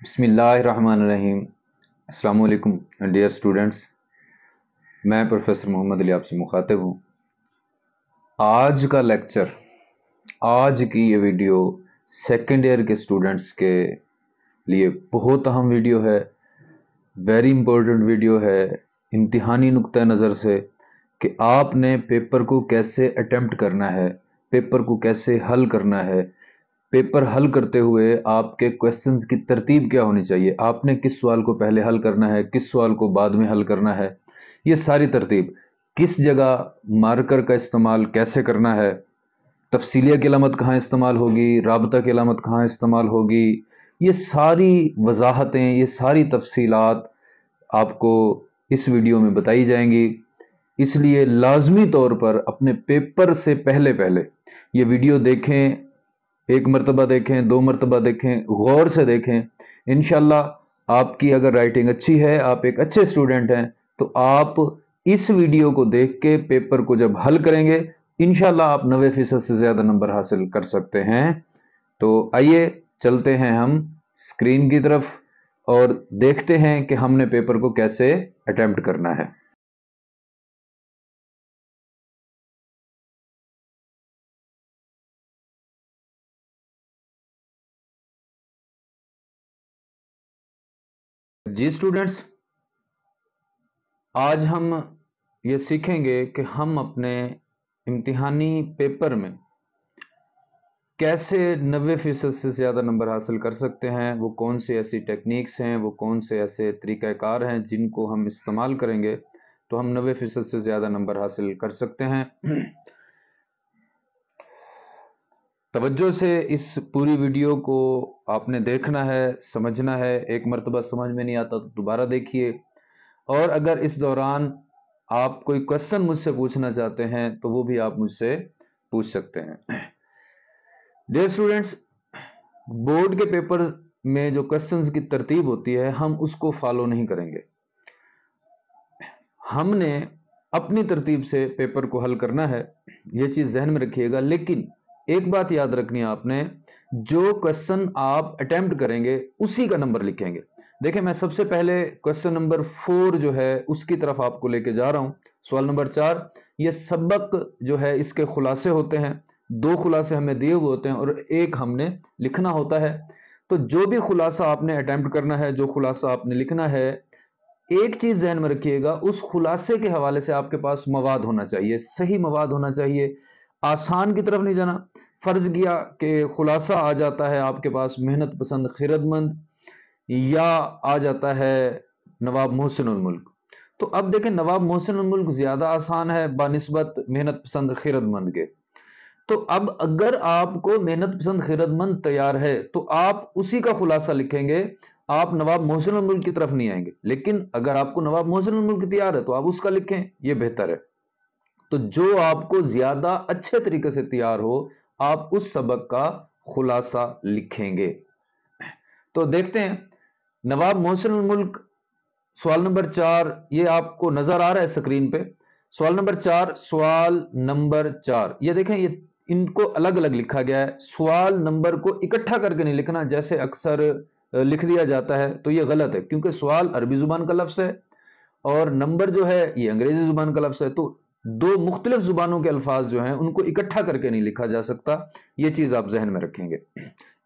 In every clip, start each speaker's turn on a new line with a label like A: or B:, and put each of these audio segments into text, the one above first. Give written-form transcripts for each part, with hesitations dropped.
A: بسم اللہ الرحمن الرحیم۔ السلام علیکم ڈیئر اسٹوڈنٹس، میں پروفیسر محمد علی آپ سے مخاطب ہوں۔ آج کا لیکچر، آج کی یہ ویڈیو سیکنڈ ایئر کے اسٹوڈنٹس کے لیے بہت اہم ویڈیو ہے، ویری امپورٹنٹ ویڈیو ہے امتحانی نقطہ نظر سے کہ آپ نے پیپر کو کیسے اٹیمپٹ کرنا ہے، پیپر کو کیسے حل کرنا ہے، پیپر حل کرتے ہوئے آپ کے کویسچنز کی ترتیب کیا ہونی چاہیے، آپ نے کس سوال کو پہلے حل کرنا ہے، کس سوال کو بعد میں حل کرنا ہے، یہ ساری ترتیب، کس جگہ مارکر کا استعمال کیسے کرنا ہے، تفصیلیہ کی علامت کہاں استعمال ہوگی، رابطہ کی علامت کہاں استعمال ہوگی، یہ ساری وضاحتیں، یہ ساری تفصیلات آپ کو اس ویڈیو میں بتائی جائیں گی۔ اس لیے لازمی طور پر اپنے پیپر سے پہلے یہ ویڈیو دیکھیں، ایک مرتبہ دیکھیں، دو مرتبہ دیکھیں، غور سے دیکھیں۔ انشاءاللہ آپ کی اگر رائٹنگ اچھی ہے، آپ ایک اچھے اسٹوڈنٹ ہیں، تو آپ اس ویڈیو کو دیکھ کے پیپر کو جب حل کریں گے انشاءاللہ آپ 90% سے زیادہ نمبر حاصل کر سکتے ہیں۔ تو آئیے چلتے ہیں ہم اسکرین کی طرف اور دیکھتے ہیں کہ ہم نے پیپر کو کیسے اٹیمپٹ کرنا ہے۔ جی اسٹوڈنٹس، آج ہم یہ سیکھیں گے کہ ہم اپنے امتحانی پیپر میں کیسے 90% سے زیادہ نمبر حاصل کر سکتے ہیں، وہ کون سی ایسی ٹیکنیکس ہیں، وہ کون سے ایسے طریقہ کار ہیں جن کو ہم استعمال کریں گے تو ہم 90% سے زیادہ نمبر حاصل کر سکتے ہیں۔ توجہ سے اس پوری ویڈیو کو آپ نے دیکھنا ہے، سمجھنا ہے، ایک مرتبہ سمجھ میں نہیں آتا تو دوبارہ دیکھیے، اور اگر اس دوران آپ کوئی کویسچن مجھ سے پوچھنا چاہتے ہیں تو وہ بھی آپ مجھ سے پوچھ سکتے ہیں۔ ڈیئر اسٹوڈنٹس، بورڈ کے پیپر میں جو کویسچنز کی ترتیب ہوتی ہے ہم اس کو فالو نہیں کریں گے، ہم نے اپنی ترتیب سے پیپر کو حل کرنا ہے، یہ چیز ذہن میں رکھیے گا۔ لیکن ایک بات یاد رکھنی ہے آپ نے، جو کویسچن آپ اٹیمپٹ کریں گے اسی کا نمبر لکھیں گے۔ دیکھیں میں سب سے پہلے کویسچن نمبر 4 جو ہے اس کی طرف آپ کو لے کے جا رہا ہوں۔ سوال نمبر 4، یہ سبق جو ہے اس کے خلاصے ہوتے ہیں، 2 خلاصے ہمیں دیے ہوئے ہوتے ہیں اور ایک ہم نے لکھنا ہوتا ہے۔ تو جو بھی خلاصہ آپ نے اٹیمپٹ کرنا ہے، جو خلاصہ آپ نے لکھنا ہے، ایک چیز ذہن میں رکھیے گا، اس خلاصے کے حوالے سے آپ کے پاس مواد ہونا چاہیے، صحیح مواد ہونا چاہیے، آسان کی طرف نہیں جانا۔ فرض کیا کہ خلاصہ آ جاتا ہے آپ کے پاس محنت پسند خیرت مند، یا آ جاتا ہے نواب محسن الملک، تو اب دیکھیں نواب محسن الملک زیادہ آسان ہے بنسبت محنت پسند خیرت مند کے۔ تو اب اگر آپ کو محنت پسند خیرت مند تیار ہے تو آپ اسی کا خلاصہ لکھیں گے، آپ نواب محسن الملک کی طرف نہیں آئیں گے۔ لیکن اگر آپ کو نواب محسن الملک تیار ہے تو آپ اس کا لکھیں، یہ بہتر ہے۔ تو جو آپ کو زیادہ اچھے طریقے سے تیار ہو آپ اس سبق کا خلاصہ لکھیں گے۔ تو دیکھتے ہیں نواب محسن الملک، سوال نمبر 4، یہ آپ کو نظر آ رہا ہے اسکرین پہ۔ سوال نمبر 4، سوال نمبر 4، یہ دیکھیں یہ ان کو الگ الگ لکھا گیا ہے، سوال نمبر کو اکٹھا کر کے نہیں لکھنا جیسے اکثر لکھ دیا جاتا ہے، تو یہ غلط ہے کیونکہ سوال عربی زبان کا لفظ ہے اور نمبر جو ہے یہ انگریزی زبان کا لفظ ہے، تو 2 مختلف زبانوں کے الفاظ جو ہیں ان کو اکٹھا کر کے نہیں لکھا جا سکتا، یہ چیز آپ ذہن میں رکھیں گے۔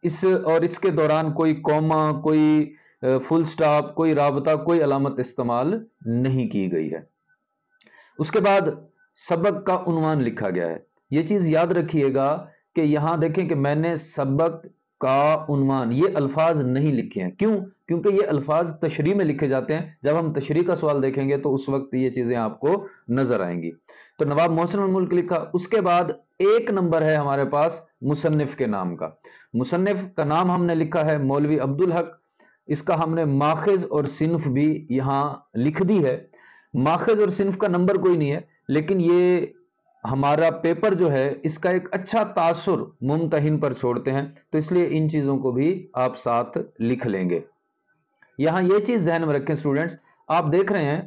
A: اس کے دوران کوئی کوما، کوئی فل سٹاپ، کوئی رابطہ، کوئی علامت استعمال نہیں کی گئی ہے۔ اس کے بعد سبق کا عنوان لکھا گیا ہے، یہ چیز یاد رکھیے گا کہ یہاں دیکھیں کہ میں نے سبق کا عنوان یہ الفاظ نہیں لکھے ہیں، کیوں؟ کیونکہ یہ الفاظ تشریح میں لکھے جاتے ہیں، جب ہم تشریح کا سوال دیکھیں گے تو اس وقت یہ چیزیں آپ کو نظر آئیں گی۔ تو نواب محسن الملک لکھا، اس کے بعد ایک نمبر ہے ہمارے پاس مصنف کے نام کا۔ مصنف کا نام ہم نے لکھا ہے مولوی عبدالحق، اس کا ہم نے ماخذ اور صنف بھی یہاں لکھ دی ہے۔ ماخذ اور صنف کا نمبر کوئی نہیں ہے، لیکن یہ ہمارا پیپر جو ہے اس کا ایک اچھا تاثر ممتحن پر چھوڑتے ہیں، تو اس لیے ان چیزوں کو بھی آپ ساتھ لکھ لیں گے۔ یہاں یہ چیز ذہن میں رکھیں اسٹوڈنٹس، آپ دیکھ رہے ہیں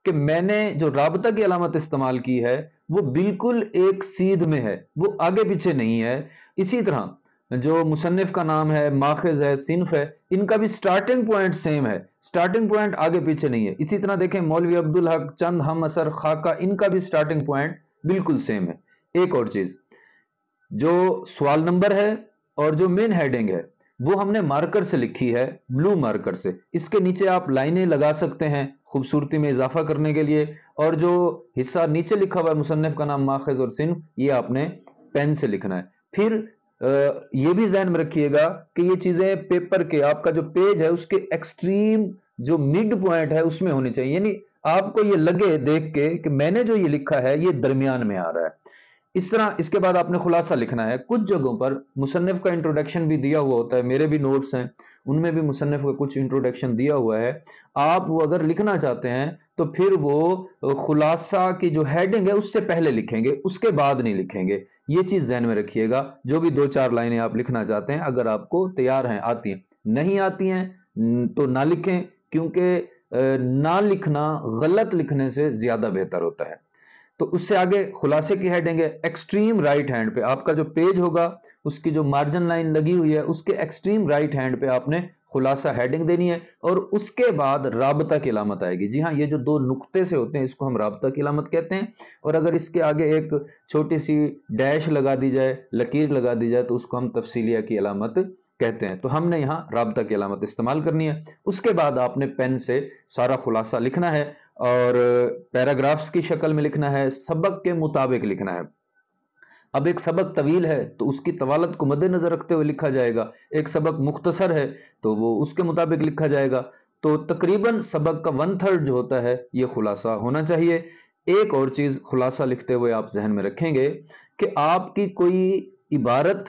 A: کہ میں نے جو رابطہ کی علامت استعمال کی ہے وہ بالکل ایک سیدھ میں ہے، وہ آگے پیچھے نہیں ہے۔ اسی طرح جو مصنف کا نام ہے، ماخذ ہے، صنف ہے، ان کا بھی سٹارٹنگ پوائنٹ سیم ہے، سٹارٹنگ پوائنٹ آگے پیچھے نہیں ہے۔ اسی طرح دیکھیں مولوی عبدالحق، چند، ہم اثر، خاکہ، ان کا بھی سٹارٹنگ پوائنٹ بالکل سیم ہے۔ ایک اور چیز، جو سوال نمبر ہے اور جو مین ہیڈنگ ہے وہ ہم نے مارکر سے لکھی ہے، بلو مارکر سے۔ اس کے نیچے آپ لائنیں لگا سکتے ہیں خوبصورتی میں اضافہ کرنے کے لیے، اور جو حصہ نیچے لکھا ہوا ہے مصنف کا نام، ماخذ اور صنف، یہ آپ نے پین سے لکھنا ہے۔ پھر یہ بھی ذہن میں رکھیے گا کہ یہ چیزیں پیپر کے، آپ کا جو پیج ہے اس کے ایکسٹریم جو مڈ پوائنٹ ہے اس میں ہونی چاہیے، یعنی آپ کو یہ لگے دیکھ کے کہ میں نے جو یہ لکھا ہے یہ درمیان میں آ رہا ہے۔ اس طرح اس کے بعد آپ نے خلاصہ لکھنا ہے۔ کچھ جگہوں پر مصنف کا انٹروڈکشن بھی دیا ہوا ہوتا ہے، میرے بھی نوٹس ہیں ان میں بھی مصنف کا کچھ انٹروڈکشن دیا ہوا ہے، آپ وہ اگر لکھنا چاہتے ہیں تو پھر وہ خلاصہ کی جو ہیڈنگ ہے اس سے پہلے لکھیں گے، اس کے بعد نہیں لکھیں گے۔ یہ چیز ذہن میں رکھیے گا۔ جو بھی 2-4 لائنیں آپ لکھنا چاہتے ہیں، اگر آپ کو تیار ہیں، آتی ہیں، نہیں آتی ہیں تو نہ لکھیں، کیونکہ نہ لکھنا غلط لکھنے سے زیادہ بہتر ہوتا ہے۔ تو اس سے آگے خلاصے کی ہیڈنگ ہے ایکسٹریم رائٹ ہینڈ پہ، آپ کا جو پیج ہوگا اس کی جو مارجن لائن لگی ہوئی ہے اس کے ایکسٹریم رائٹ ہینڈ پہ آپ نے خلاصہ ہیڈنگ دینی ہے، اور اس کے بعد رابطہ کی علامت آئے گی۔ جی ہاں، یہ جو 2 نقطے سے ہوتے ہیں اس کو ہم رابطہ کی علامت کہتے ہیں، اور اگر اس کے آگے ایک چھوٹی سی ڈیش لگا دی جائے، لکیر لگا دی جائے، تو اس کو ہم تفصیلیہ کی علامت کہتے ہیں۔ تو ہم نے یہاں رابطہ کی علامت استعمال کرنی ہے۔ اس کے بعد آپ نے پین سے سارا خلاصہ لکھنا ہے، اور پیراگرافز کی شکل میں لکھنا ہے، سبق کے مطابق لکھنا ہے۔ اب ایک سبق طویل ہے تو اس کی طوالت کو مد نظر رکھتے ہوئے لکھا جائے گا، ایک سبق مختصر ہے تو وہ اس کے مطابق لکھا جائے گا۔ تو تقریباً سبق کا 1/3 جو ہوتا ہے یہ خلاصہ ہونا چاہیے۔ ایک اور چیز خلاصہ لکھتے ہوئے آپ ذہن میں رکھیں گے کہ آپ کی کوئی عبارت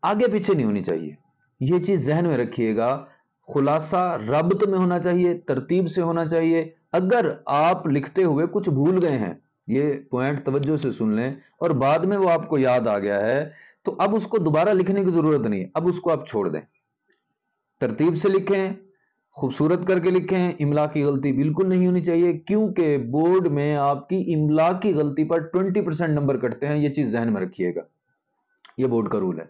A: آگے پیچھے نہیں ہونی چاہیے، یہ چیز ذہن میں رکھیے گا۔ خلاصہ ربط میں ہونا چاہیے، ترتیب سے ہونا چاہیے۔ اگر آپ لکھتے ہوئے کچھ بھول گئے ہیں، یہ پوائنٹ توجہ سے سن لیں، اور بعد میں وہ آپ کو یاد آ گیا ہے، تو اب اس کو دوبارہ لکھنے کی ضرورت نہیں ہے، اب اس کو آپ چھوڑ دیں۔ ترتیب سے لکھیں، خوبصورت کر کے لکھیں، املا کی غلطی بالکل نہیں ہونی چاہیے، کیونکہ بورڈ میں آپ کی املا کی غلطی پر 20% نمبر کٹتے ہیں، یہ چیز ذہن میں رکھیے گا، یہ بورڈ کا رول ہے۔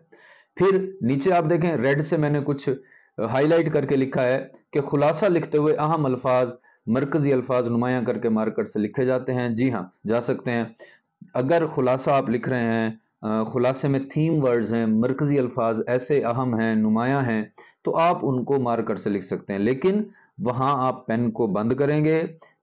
A: پھر نیچے آپ دیکھیں ریڈ سے میں نے کچھ ہائی لائٹ کر کے لکھا ہے کہ خلاصہ لکھتے ہوئے اہم الفاظ، مرکزی الفاظ نمایاں کر کے مارکر سے لکھے جاتے ہیں۔ جی ہاں، جا سکتے ہیں۔ اگر خلاصہ آپ لکھ رہے ہیں، خلاصے میں تھیم ورڈز ہیں، مرکزی الفاظ ایسے اہم ہیں، نمایاں ہیں، تو آپ ان کو مارکر سے لکھ سکتے ہیں، لیکن وہاں آپ پین کو بند کریں گے،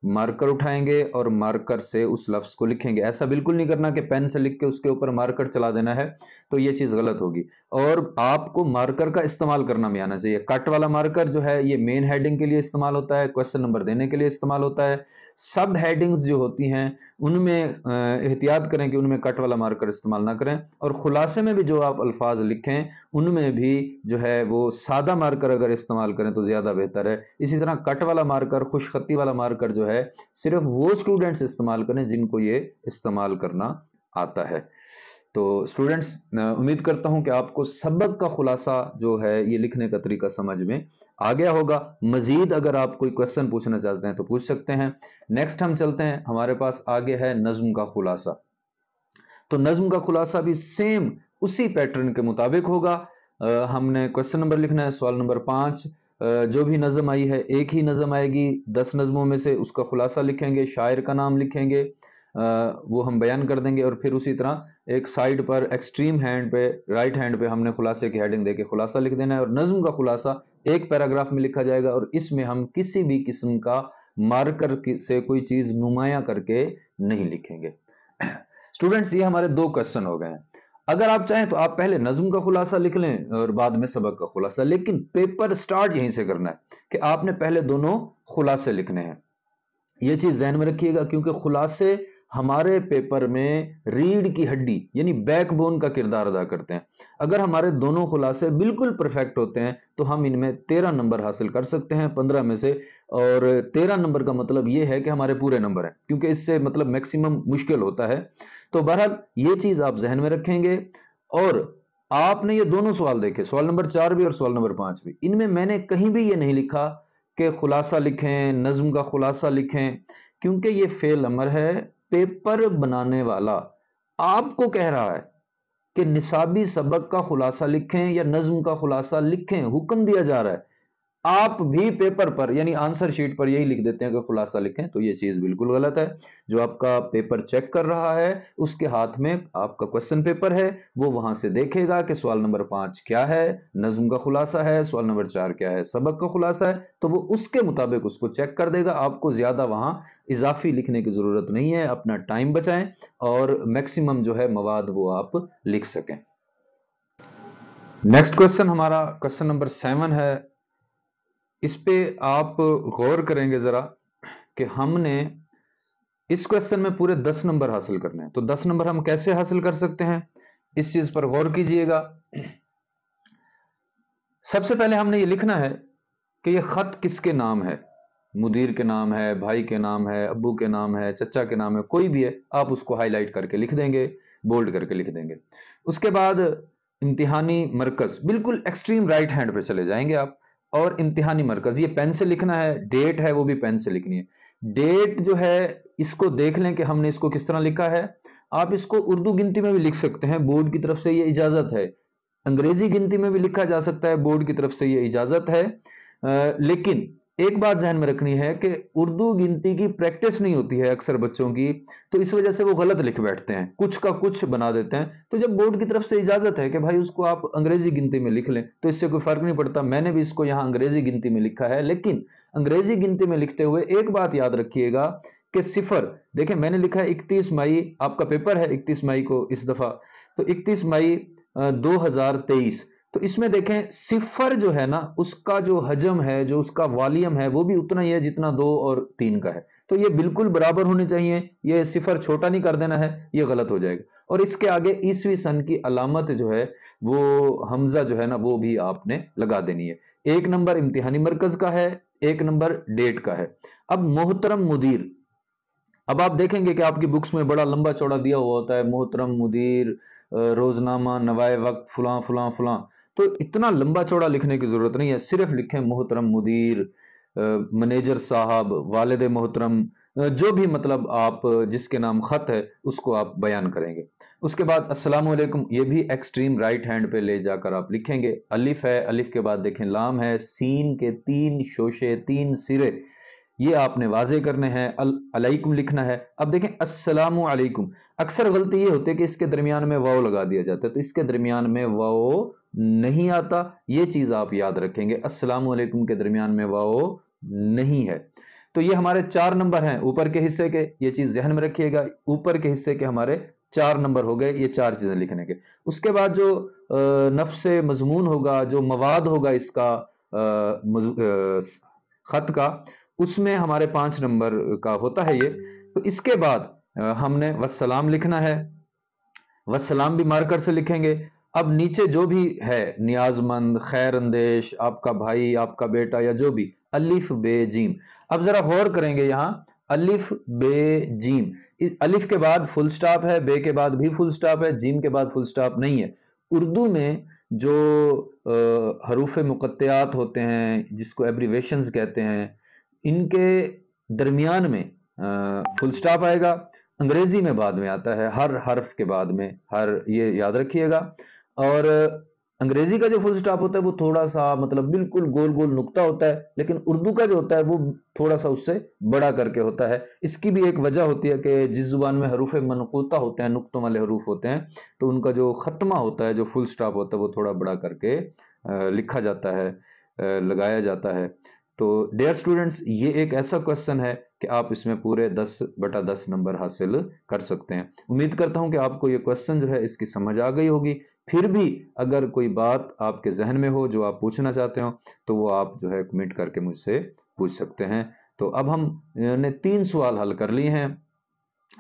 A: مارکر اٹھائیں گے اور مارکر سے اس لفظ کو لکھیں گے۔ ایسا بالکل نہیں کرنا کہ پین سے لکھ کے اس کے اوپر مارکر چلا دینا ہے، تو یہ چیز غلط ہوگی۔ اور آپ کو مارکر کا استعمال کرنا بھی آنا چاہیے۔ کٹ والا مارکر جو ہے یہ مین ہیڈنگ کے لیے استعمال ہوتا ہے، کوسچن نمبر دینے کے لیے استعمال ہوتا ہے۔ سب ہیڈنگز جو ہوتی ہیں ان میں احتیاط کریں کہ ان میں کٹ والا مارکر استعمال نہ کریں، اور خلاصے میں بھی جو آپ الفاظ لکھیں ان میں بھی جو ہے وہ سادہ مارکر اگر استعمال کریں تو زیادہ بہتر ہے۔ اسی طرح کٹ والا مارکر، خوش خطی والا مارکر جو ہے صرف وہ اسٹوڈنٹس استعمال کریں جن کو یہ استعمال کرنا آتا ہے۔ تو اسٹوڈنٹس، امید کرتا ہوں کہ آپ کو سبق کا خلاصہ جو ہے یہ لکھنے کا طریقہ سمجھ میں آ گیا ہوگا۔ مزید اگر آپ کوئی کوسچن پوچھنا چاہتے ہیں تو پوچھ سکتے ہیں۔ نیکسٹ ہم چلتے ہیں، ہمارے پاس آگے ہے نظم کا خلاصہ۔ تو نظم کا خلاصہ بھی سیم اسی پیٹرن کے مطابق ہوگا۔ ہم نے کوسچن نمبر لکھنا ہے، سوال نمبر 5، جو بھی نظم آئی ہے ایک ہی نظم آئے گی، 10 نظموں میں سے اس کا خلاصہ لکھیں گے، شاعر کا نام لکھیں گے، وہ ہم بیان کر دیں گے، اور پھر اسی طرح ایک سائڈ پر ایکسٹریم ہینڈ پہ، رائٹ ہینڈ پہ ہم نے خلاصے کی ہیڈنگ دے کے خلاصہ لکھ دینا ہے، اور نظم کا خلاصہ ایک پیراگراف میں لکھا جائے گا، اور اس میں ہم کسی بھی قسم کا مارکر سے کوئی چیز نمایاں کر کے نہیں لکھیں گے۔ اسٹوڈنٹس، یہ ہمارے 2 کوسچن ہو گئے ہیں۔ اگر آپ چاہیں تو آپ پہلے نظم کا خلاصہ لکھ لیں اور بعد میں سبق کا خلاصہ، لیکن پیپر سٹارٹ یہیں سے کرنا ہے کہ آپ نے پہلے دونوں خلاصے لکھنے ہیں۔ یہ چیز ذہن میں رکھیے گا، کیونکہ خلاصے ہمارے پیپر میں ریڑھ کی ہڈی یعنی بیک بون کا کردار ادا کرتے ہیں۔ اگر ہمارے دونوں خلاصے بالکل پرفیکٹ ہوتے ہیں تو ہم ان میں 13 نمبر حاصل کر سکتے ہیں 15 میں سے، اور 13 نمبر کا مطلب یہ ہے کہ ہمارے پورے نمبر ہیں، کیونکہ اس سے مطلب میکسیمم مشکل ہوتا ہے۔ تو بہرحال یہ چیز آپ ذہن میں رکھیں گے، اور آپ نے یہ دونوں سوال دیکھے، سوال نمبر 4 بھی اور سوال نمبر 5 بھی، ان میں نے کہیں بھی یہ نہیں لکھا کہ خلاصہ لکھیں، نظم کا خلاصہ لکھیں، کیونکہ یہ فعل امر ہے۔ پیپر بنانے والا آپ کو کہہ رہا ہے کہ निसाबी सबक का खुलासा लिखें या नज्म का खुलासा लिखें, हुक्म दिया जा रहा है। आप भी पेपर पर यानी आंसर शीट पर यही लिख देते हैं कि खुलासा लिखें, तो ये चीज बिल्कुल गलत है। जो आपका पेपर चेक कर रहा है उसके हाथ में आपका क्वेश्चन पेपर है, वो वहां से देखेगा कि सवाल नंबर 5 क्या है, नज्म का खुलासा है, सवाल नंबर 4 क्या है, सबक का खुलासा है, तो वो उसके मुताबिक उसको चेक कर देगा। आपको ज्यादा वहां इजाफी लिखने की जरूरत नहीं है। अपना टाइम बचाएं और मैक्सिमम जो है मवाद वो आप लिख सकें। नेक्स्ट क्वेश्चन हमारा क्वेश्चन नंबर 7 है। इस पे आप गौर करेंगे जरा कि हमने इस क्वेश्चन में पूरे 10 नंबर हासिल करने हैं। तो 10 नंबर हम कैसे हासिल कर सकते हैं, इस चीज पर गौर कीजिएगा। सबसे पहले हमने ये लिखना है कि ये खत किसके नाम है। मुदीर के नाम है, भाई के नाम है, अब्बू के नाम है, चचा के नाम है, कोई भी है, आप उसको हाईलाइट करके लिख देंगे, बोल्ड करके लिख देंगे। उसके बाद इम्तिहानी मरकज, बिल्कुल एक्सट्रीम राइट हैंड पे चले जाएंगे आप, और इम्तिहानी मरकज ये पेन से लिखना है, डेट है वो भी पेन से लिखनी है। डेट जो है इसको देख लें कि हमने इसको किस तरह लिखा है। आप इसको उर्दू गिनती में भी लिख सकते हैं, बोर्ड की तरफ से ये इजाजत है। अंग्रेजी गिनती में भी लिखा जा सकता है, बोर्ड की तरफ से ये इजाजत है। लेकिन एक बात ध्यान में रखनी है कि उर्दू गिनती की प्रैक्टिस नहीं होती है अक्सर बच्चों की, तो इस वजह से वो गलत लिख बैठते हैं, कुछ का कुछ बना देते हैं। तो जब बोर्ड की तरफ से इजाजत है कि भाई उसको आप अंग्रेजी गिनती में लिख लें, तो इससे कोई फर्क नहीं पड़ता। मैंने भी इसको यहां अंग्रेजी गिनती में लिखा है, लेकिन अंग्रेजी गिनती में लिखते हुए एक बात याद रखिएगा कि सिफर, देखें मैंने लिखा है 31 मई, आपका पेपर है 31 मई को इस दफा, तो 31 मई 2023। तो इसमें देखें सिफर जो है ना उसका जो हजम है, जो उसका वॉल्यूम है, वो भी उतना ही है जितना 2 और 3 का है। तो ये बिल्कुल बराबर होने चाहिए, ये सिफर छोटा नहीं कर देना है, ये गलत हो जाएगा। और इसके आगे ईसवी सन की अलामत जो है वो हमजा जो है ना वो भी आपने लगा देनी है। एक नंबर इम्तिहानी मरकज का है, एक नंबर डेट का है। अब मोहतरम मुदीर, अब आप देखेंगे कि आपकी बुक्स में बड़ा लंबा चौड़ा दिया हुआ होता है, मोहतरम मुदीर, रोजनामा, नवाए वक्त, फुला फुला फुला। तो इतना लंबा चौड़ा लिखने की जरूरत नहीं है, सिर्फ लिखें मोहतरम मुदीर, मैनेजर साहब, वालिद मोहतरम, जो भी मतलब आप जिसके नाम खत है उसको आप बयान करेंगे। उसके बाद अस्सलाम वालेकुम, ये भी एक्सट्रीम राइट हैंड पे ले जाकर आप लिखेंगे। अलिफ है, अलिफ के बाद देखें लाम है, सीन के 3 शोशे 3 सिरे, ये आपने वाजे करने हैं। अलैकुम लिखना है। अब देखें अस्सलामु अलैकुम, अक्सर गलती ये होती है कि इसके दरमियान में वाव लगा दिया जाता है, तो इसके दरमियान में वाव नहीं आता, ये चीज आप याद रखेंगे। अस्सलामु अलैकुम के दरमियान में वाव नहीं है। तो ये हमारे 4 नंबर हैं ऊपर के हिस्से के, ये चीज ध्यान में रखिएगा। ऊपर के हिस्से के हमारे 4 नंबर हो गए, ये 4 चीजें लिखने के। उसके बाद जो नफ्से मजमून होगा, जो मवाद होगा इसका खत का, उसमें हमारे 5 नंबर का होता है ये। तो इसके बाद हमने वस्सलाम लिखना है, वस्सलाम भी मार्कर से लिखेंगे। अब नीचे जो भी है नियाजमंद, खैर अंदेश, आपका भाई, आपका बेटा या जो भी, अलिफ बे जीम। अब जरा गौर करेंगे यहाँ अलिफ बे जीम, इस अलिफ के बाद फुल स्टॉप है, बे के बाद भी फुल स्टॉप है, जीम के बाद फुल स्टॉप नहीं है। उर्दू में जो हरूफ मुक़त्तियात होते हैं जिसको एब्रीवेशंस कहते हैं, इनके दरमियान में फुल स्टॉप आएगा। अंग्रेजी में बाद में आता है, हर हर्फ के बाद में, हर, ये याद रखिएगा। और अंग्रेजी का जो फुल स्टॉप होता है वो थोड़ा सा मतलब बिल्कुल गोल गोल नुक्ता होता है, लेकिन उर्दू का जो होता है वो थोड़ा सा उससे बड़ा करके होता है। इसकी भी एक वजह होती है कि जिस जुबान में हरूफ मनकूता होते हैं, नुक्तों वाले हरूफ होते हैं, तो उनका जो खत्मा होता है, जो फुल स्टॉप होता है, वो थोड़ा बड़ा करके लिखा जाता है, लगाया जाता है। तो डियर स्टूडेंट्स, ये एक ऐसा क्वेश्चन है कि आप इसमें पूरे 10/10 नंबर हासिल कर सकते हैं। उम्मीद करता हूं कि आपको ये क्वेश्चन जो है इसकी समझ आ गई होगी। फिर भी अगर कोई बात आपके जहन में हो जो आप पूछना चाहते हो, तो वो आप जो है कमेंट करके मुझसे पूछ सकते हैं। तो अब हमने 3 सवाल हल कर लिए हैं,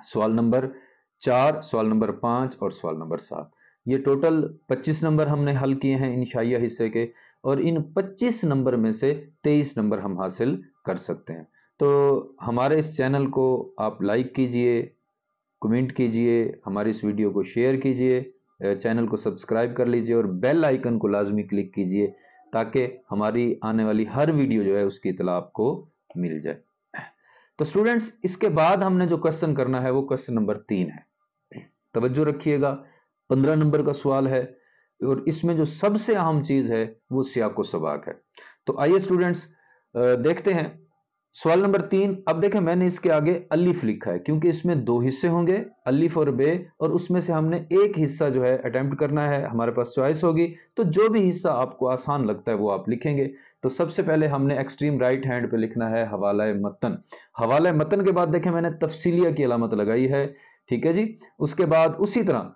A: सवाल नंबर 4, सवाल नंबर 5 और सवाल नंबर 7। ये टोटल 25 नंबर हमने हल किए हैं इंशाइया हिस्से के, और इन 25 नंबर में से 23 नंबर हम हासिल कर सकते हैं। तो हमारे इस चैनल को आप लाइक कीजिए, कमेंट कीजिए, हमारी इस वीडियो को शेयर कीजिए, चैनल को सब्सक्राइब कर लीजिए और बेल आइकन को लाजमी क्लिक कीजिए, ताकि हमारी आने वाली हर वीडियो जो है उसकी इतला आपको मिल जाए। तो स्टूडेंट्स, इसके बाद हमने जो क्वेश्चन करना है वो क्वेश्चन नंबर 3 है। तवज्जो रखिएगा, 15 नंबर का सवाल है, और इसमें जो सबसे अहम चीज है वो सियाक व सबाक है। तो आइए स्टूडेंट्स देखते हैं सवाल नंबर 3। अब देखें मैंने इसके आगे अलिफ लिखा है क्योंकि इसमें दो हिस्से होंगे, अलिफ और बे, और उसमें से हमने एक हिस्सा जो है अटेम्प्ट करना है, हमारे पास चॉइस होगी, तो जो भी हिस्सा आपको आसान लगता है वो आप लिखेंगे। तो सबसे पहले हमने एक्सट्रीम राइट हैंड पे लिखना है हवाला मतन। हवाला मतन के बाद देखें मैंने तफसीलिया की अलामत लगाई है, ठीक है जी। उसके बाद उसी तरह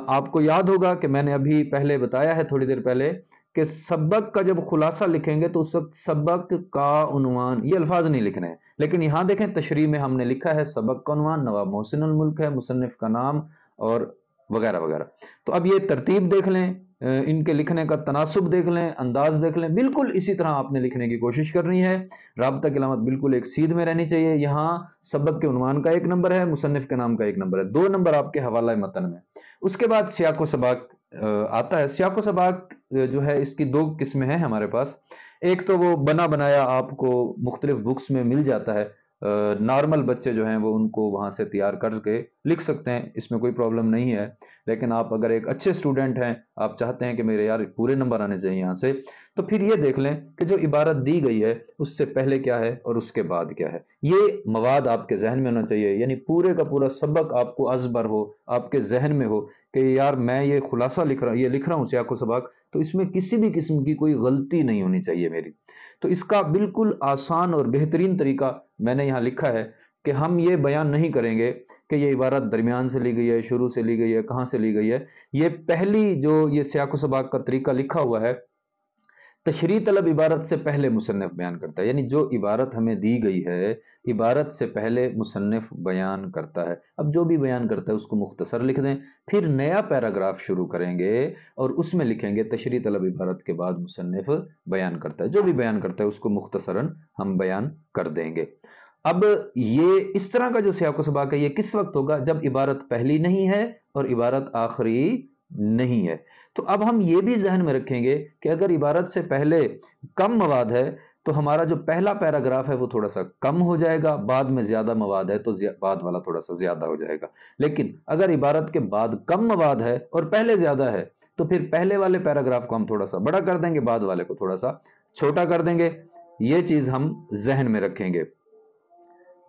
A: आपको याद होगा कि मैंने अभी पहले बताया है थोड़ी देर पहले कि सबक का जब खुलासा लिखेंगे तो उस वक्त सबक का उन्वान, ये अल्फाज नहीं लिखने हैं, लेकिन यहां देखें तशरीह में हमने लिखा है सबक का उन्वान नवाब मोहसिन उल मुल्क है, मुसन्निफ का नाम और वगैरह वगैरह। तो अब ये तरतीब देख लें, इनके लिखने का तनासुब देख लें, अंदाज देख लें, बिल्कुल इसी तरह आपने लिखने की कोशिश करनी है। राबता की अलामत बिल्कुल एक सीध में रहनी चाहिए। यहाँ सबक के उन्वान का एक नंबर है, मुसन्निफ के नाम का एक नंबर है, 2 नंबर आपके हवाला मतन में। उसके बाद सियाक व सबाक आता है। सियाक व सबाक जो है इसकी दो किस्में हैं हमारे पास। एक तो वो बना बनाया आपको मुख्तलिफ बुक्स में मिल जाता है, नॉर्मल बच्चे जो हैं वो उनको वहां से तैयार करके लिख सकते हैं, इसमें कोई प्रॉब्लम नहीं है। लेकिन आप अगर एक अच्छे स्टूडेंट हैं, आप चाहते हैं कि मेरे यार पूरे नंबर आने चाहिए यहाँ से, तो फिर ये देख लें कि जो इबारत दी गई है उससे पहले क्या है और उसके बाद क्या है। ये मवाद आपके जहन में होना चाहिए, यानी पूरे का पूरा सबक आपको अजबर हो, आपके जहन में हो कि यार मैं ये खुलासा लिख रहा हूँ, ये लिख रहा हूँ सियाक व सबाक, तो इसमें किसी भी किस्म की कोई गलती नहीं होनी चाहिए मेरी। तो इसका बिल्कुल आसान और बेहतरीन तरीका मैंने यहाँ लिखा है कि हम ये बयान नहीं करेंगे कि ये इबारत दरमियान से ली गई है, शुरू से ली गई है, कहाँ से ली गई है। ये पहली जो ये सियाक व सबाक का तरीका लिखा हुआ है, तशरीह तलब इबारत से पहले मुसन्निफ बयान करता है, यानी जो इबारत हमें दी गई है इबारत से पहले मुसन्निफ बयान करता है। अब जो भी बयान करता है उसको मुख्तसर लिख दें, फिर नया पैराग्राफ शुरू करेंगे और उसमें लिखेंगे तशरीह तलब इबारत के बाद मुसन्निफ बयान करता है। जो भी बयान करता है उसको मुख्तसरन हम बयान कर देंगे। अब ये इस तरह का जो सियाक व सबाक है ये किस वक्त होगा, जब इबारत पहली नहीं है और इबारत आखिरी नहीं है। तो अब हम ये भी जहन में रखेंगे कि अगर इबारत से पहले कम मवाद है तो हमारा जो पहला पैराग्राफ है वो थोड़ा सा कम हो जाएगा, बाद में ज्यादा मवाद है तो बाद वाला थोड़ा सा ज्यादा हो जाएगा। लेकिन अगर इबारत के बाद कम मवाद है और पहले ज्यादा है तो फिर पहले वाले पैराग्राफ को हम थोड़ा सा बड़ा कर देंगे, बाद वाले को थोड़ा सा छोटा कर देंगे। ये चीज हम जहन में रखेंगे।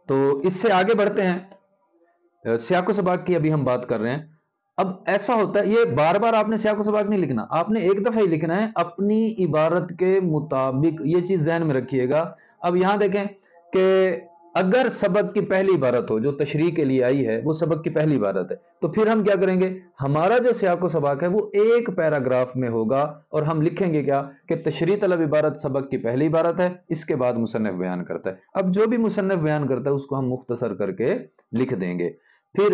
A: तो इससे आगे बढ़ते हैं। सियाक व सबाक की अभी हम बात कर रहे हैं। अब ऐसा होता है, ये बार बार आपने सियाक व सबाक नहीं लिखना, आपने एक दफा ही लिखना है अपनी इबारत के मुताबिक, ये चीज जहन में रखिएगा। अब यहां देखें कि अगर सबक की पहली इबारत हो जो तशरीह के लिए आई है वो सबक की पहली इबारत है, तो फिर हम क्या करेंगे, हमारा जो सियाक व सबाक है वो एक पैराग्राफ में होगा और हम लिखेंगे क्या कि तशरीह तलब इबारत सबक की पहली इबारत है, इसके बाद मुसन्निफ बयान करता है। अब जो भी मुसन्निफ बयान करता है उसको हम मुख्तसर करके लिख देंगे। फिर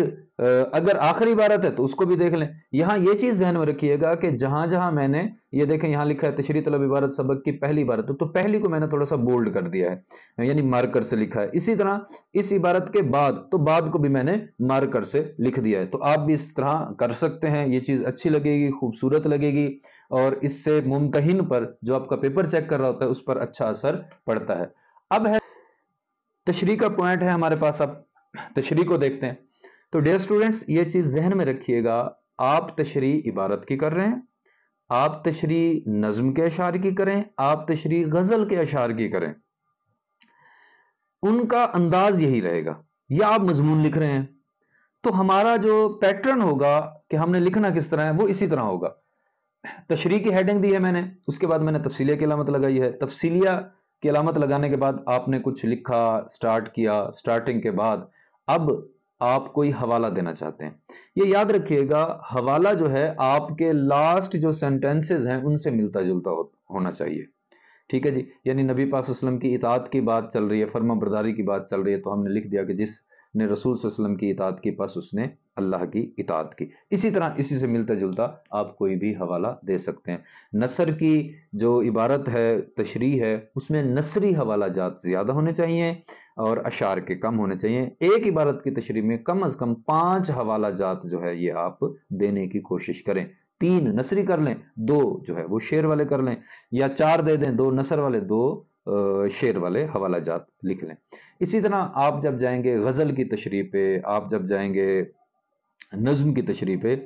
A: अगर आखिरी इबारत है तो उसको भी देख लें। यहां ये चीज ध्यान में रखिएगा कि जहां जहां मैंने ये देखें यहां लिखा है तशरीह तलब इबारत सबक की पहली इबारत, तो पहली को मैंने थोड़ा सा बोल्ड कर दिया है, यानी मार्कर से लिखा है। इसी तरह इस इबारत के बाद, तो बाद को भी मैंने मार्कर से लिख दिया है। तो आप भी इस तरह कर सकते हैं, ये चीज अच्छी लगेगी, खूबसूरत लगेगी, और इससे मुमतहिन पर जो आपका पेपर चेक कर रहा होता है उस पर अच्छा असर पड़ता है। अब है तशरीह का पॉइंट है हमारे पास, अब तशरीह को देखते हैं। तो डियर स्टूडेंट्स ये चीज जहन में रखिएगा, आप तशरीह इबारत की कर रहे हैं, आप तशरीह नज्म के अशार की करें, आप तशरीह गजल के अशार की करें, उनका अंदाज यही रहेगा। या आप मजमून लिख रहे हैं तो हमारा जो पैटर्न होगा कि हमने लिखना किस तरह है वो इसी तरह होगा। तशरीह की हेडिंग दी है मैंने, उसके बाद मैंने तफसीलिया की अलामत लगाई है, तफसीलिया की अलामत लगाने के बाद आपने कुछ लिखा, स्टार्ट किया, स्टार्टिंग के बाद अब आप कोई हवाला देना चाहते हैं। ये याद रखिएगा हवाला जो है आपके लास्ट जो सेंटेंसेस हैं उनसे मिलता जुलता होना चाहिए, ठीक है जी। यानी नबी पाक सल्लल्लाहु अलैहि वसल्लम की इताअत की बात चल रही है, फर्मा बरदारी की बात चल रही है, तो हमने लिख दिया कि जिसने रसूल सल्लल्लाहु अलैहि वसल्लम की इताअत की बस उसने अल्लाह की इताअत की। इसी तरह इसी से मिलता जुलता आप कोई भी हवाला दे सकते हैं। नसर की जो इबारत है, तशरीह है, उसमें नसरी हवाला जात ज्यादा होने चाहिए और अशार के कम होने चाहिए। एक इबारत की तशरीह में कम अज कम 5 हवाला जात जो है ये आप देने की कोशिश करें। 3 नसरी कर लें, 2 जो है वो शेर वाले कर लें, या 4 दे दें, 2 नसर वाले, 2 शेर वाले हवाला जात लिख लें। इसी तरह आप जब जाएंगे गजल की तशरीह पे, आप जब जाएंगे नज्म की तशरीह पे,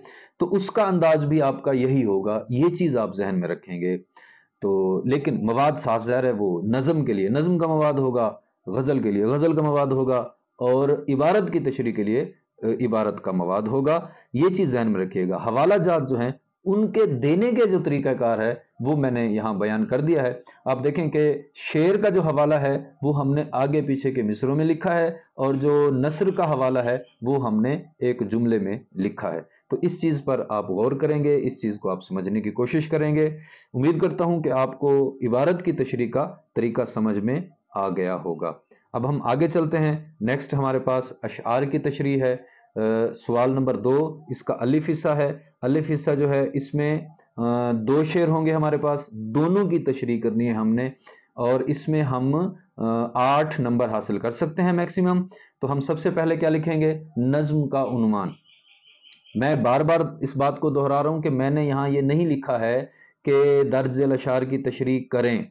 A: तो उसका अंदाज भी आपका यही होगा, ये चीज आप जहन में रखेंगे। तो लेकिन मवाद साफ ज़ाहिर है वो नज्म के लिए नज्म का मवाद होगा, गजल के लिए गजल का मवाद होगा, और इबारत की तशरीह के लिए इबारत का मवाद होगा। ये चीज ध्यान में रखिएगा। हवाला जात जो हैं उनके देने के जो तरीकाकार है वो मैंने यहाँ बयान कर दिया है। आप देखें कि शेर का जो हवाला है वो हमने आगे पीछे के मिसरों में लिखा है, और जो नस्र का हवाला है वो हमने एक जुमले में लिखा है। तो इस चीज पर आप गौर करेंगे, इस चीज को आप समझने की कोशिश करेंगे। उम्मीद करता हूं कि आपको इबारत की तशरीह का तरीका समझ में आ गया होगा। अब हम आगे चलते हैं। नेक्स्ट हमारे पास अशआर की तशरीह है। सवाल नंबर 2, इसका अलिफ हिस्सा है। अलिफ हिस्सा जो है इसमें 2 शेर होंगे हमारे पास, दोनों की तशरीह करनी है हमने, और इसमें हम 8 नंबर हासिल कर सकते हैं मैक्सिमम। तो हम सबसे पहले क्या लिखेंगे? नज्म का उन्वान। मैं बार बार इस बात को दोहरा रहा हूं कि मैंने यहां ये नहीं लिखा है कि दर्ज अशार की तशरीह करें।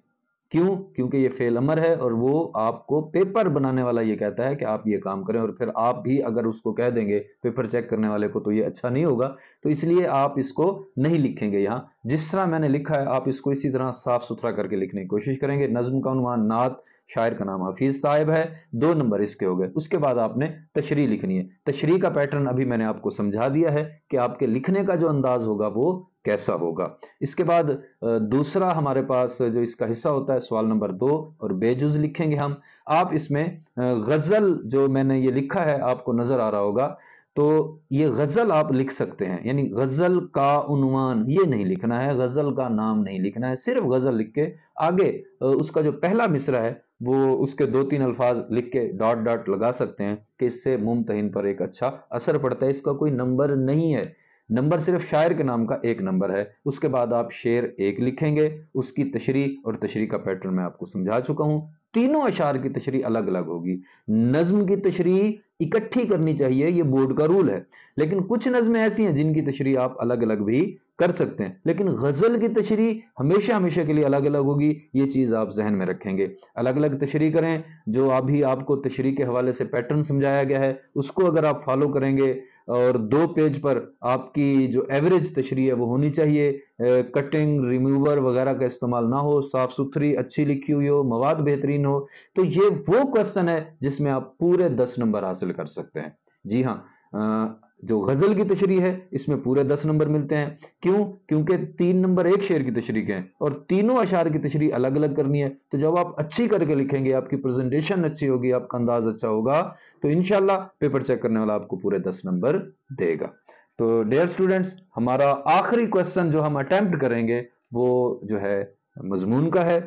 A: क्यों? क्योंकि ये फेल अमर है, और वो आपको पेपर बनाने वाला ये कहता है कि आप ये काम करें, और फिर आप भी अगर उसको कह देंगे पेपर चेक करने वाले को तो ये अच्छा नहीं होगा। तो इसलिए आप इसको नहीं लिखेंगे। यहाँ जिस तरह मैंने लिखा है आप इसको इसी तरह साफ सुथरा करके लिखने की कोशिश करेंगे। नज्म का उन्वान नात, शायर का नाम हफीज ताइब है, 2 नंबर इसके हो गए। उसके बाद आपने तशरीह लिखनी है। तशरीह का पैटर्न अभी मैंने आपको समझा दिया है कि आपके लिखने का जो अंदाज होगा वो कैसा होगा। इसके बाद दूसरा हमारे पास जो इसका हिस्सा होता है सवाल नंबर 2, और बेजुज लिखेंगे हम। आप इसमें गजल जो मैंने ये लिखा है आपको नजर आ रहा होगा, तो ये गजल आप लिख सकते हैं, यानी गजल का उन्वान ये नहीं लिखना है, गजल का नाम नहीं लिखना है, सिर्फ गजल लिख के आगे उसका जो पहला मिसरा है वो उसके 2-3 अल्फाज लिख के डॉट डॉट लगा सकते हैं कि इससे मुमतहिन पर एक अच्छा असर पड़ता है। इसका कोई नंबर नहीं है, नंबर सिर्फ शायर के नाम का 1 नंबर है। उसके बाद आप शेर 1 लिखेंगे, उसकी तशरीह और तशरीह का पैटर्न मैं आपको समझा चुका हूं। तीनों अशार की तशरीह अलग अलग होगी। नज्म की तशरीह इकट्ठी करनी चाहिए, ये बोर्ड का रूल है, लेकिन कुछ नज्में ऐसी हैं जिनकी तशरीह आप अलग अलग भी कर सकते हैं, लेकिन गजल की तशरीह हमेशा हमेशा के लिए अलग अलग होगी। ये चीज आप जहन में रखेंगे। अलग अलग तशरीह करें, जो अभी आपको तशरीह के हवाले से पैटर्न समझाया गया है उसको अगर आप फॉलो करेंगे, और 2 पेज पर आपकी जो एवरेज तशरीह है वो होनी चाहिए, कटिंग रिमूवर वगैरह का इस्तेमाल ना हो, साफ सुथरी अच्छी लिखी हुई हो, मवाद बेहतरीन हो, तो ये वो क्वेश्चन है जिसमें आप पूरे 10 नंबर हासिल कर सकते हैं। जी हाँ, जो गजल की तशरीह है इसमें पूरे 10 नंबर मिलते हैं। क्यों? क्योंकि 3 नंबर एक शेर की तशरीह के हैं, और तीनों अशार की तशरीह अलग अलग करनी है। तो जब आप अच्छी करके लिखेंगे, आपकी प्रेजेंटेशन अच्छी होगी, आपका अंदाज अच्छा होगा, तो इंशाल्लाह पेपर चेक करने वाला आपको पूरे 10 नंबर देगा। तो डियर स्टूडेंट्स, हमारा आखिरी क्वेश्चन जो हम अटेम्प्ट करेंगे वो जो है मजमून का है,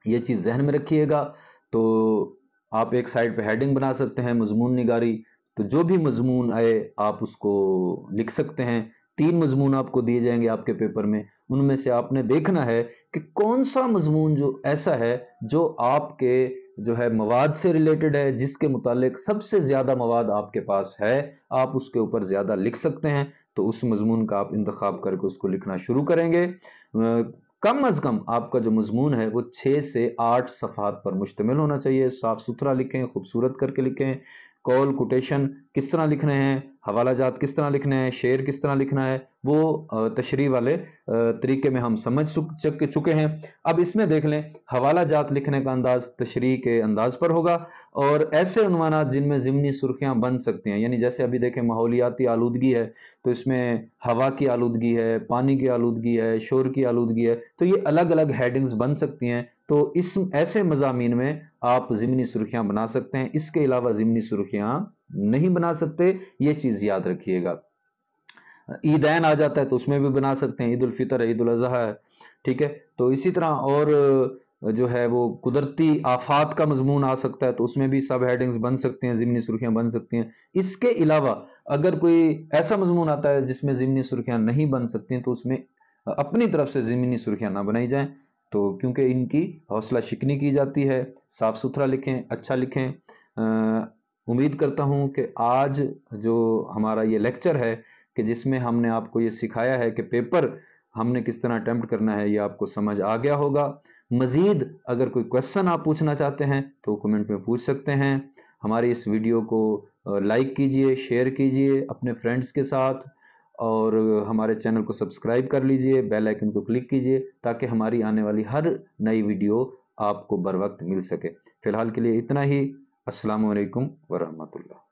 A: ये चीज जहन में रखिएगा। तो आप एक साइड पे हेडिंग बना सकते हैं मजमून निगारी, तो जो भी मजमून आए आप उसको लिख सकते हैं। 3 मजमून आपको दिए जाएंगे आपके पेपर में, उनमें से आपने देखना है कि कौन सा मजमून जो ऐसा है जो आपके जो है मवाद से रिलेटेड है, जिसके मुतालिक सबसे ज्यादा मवाद आपके पास है, आप उसके ऊपर ज्यादा लिख सकते हैं। तो उस मजमून का आप इंतखाब करके उसको लिखना शुरू करेंगे। कम अज कम आपका जो मजमून है वो 6 से 8 सफ़हात पर मुश्तमिल होना चाहिए। साफ सुथरा लिखें, खूबसूरत करके लिखें। कॉल कोटेशन किस तरह लिखने हैं, हवाला जात किस तरह लिखने हैं, शेर किस तरह लिखना है, वो तशरीह वाले तरीके में हम समझ चुके हैं। अब इसमें देख लें, हवाला जात लिखने का अंदाज तशरीह के अंदाज पर होगा, और ऐसे उन्वानात जिनमें ज़िमनी सुर्खियां बन सकती हैं, यानी जैसे अभी देखें माहौलियाती आलूदगी है, तो इसमें हवा की आलूदगी है, पानी की आलूदगी है, शोर की आलूदगी है, तो ये अलग अलग हेडिंग्स बन सकती हैं। तो इस ऐसे मज़ामीन में आप ज़िमनी सुर्खियां बना सकते हैं, इसके अलावा ज़िमनी सुर्खियां नहीं बना सकते, ये चीज़ याद रखिएगा। ईदैन आ जाता है तो उसमें भी बना सकते हैं, ईद उल फितर है, ईद उल अज़हा है, ठीक है। तो इसी तरह और जो है वो कुदरती आफात का मजमून आ सकता है, तो उसमें भी सब हेडिंग्स बन सकते हैं, ज़िमनी सुर्खियां बन सकती हैं। इसके अलावा अगर कोई ऐसा मजमून आता है जिसमें ज़िमनी सुर्खियां नहीं बन सकती हैं, तो उसमें अपनी तरफ से ज़िमनी सुर्खियां ना बनाई जाएं, तो क्योंकि इनकी हौसला शिकनी की जाती है। साफ सुथरा लिखें, अच्छा लिखें। उम्मीद करता हूं कि आज जो हमारा ये लेक्चर है कि जिसमें हमने आपको ये सिखाया है कि पेपर हमने किस तरह अटेम्प्ट करना है, ये आपको समझ आ गया होगा। मजीद अगर कोई क्वेश्चन आप पूछना चाहते हैं तो कमेंट में पूछ सकते हैं, ہماری اس ویڈیو کو لائک کیجئے، شیئر کیجئے اپنے فرینڈز کے ساتھ، اور ہمارے چینل کو سبسکرائب کر لیجئے، بیل آئیکن کو کلک کیجئے تاکہ ہماری آنے والی ہر نئی ویڈیو آپ کو بر وقت مل سکے۔ فی الحال کے لیے اتنا ہی۔ السلام علیکم ورحمۃ اللہ۔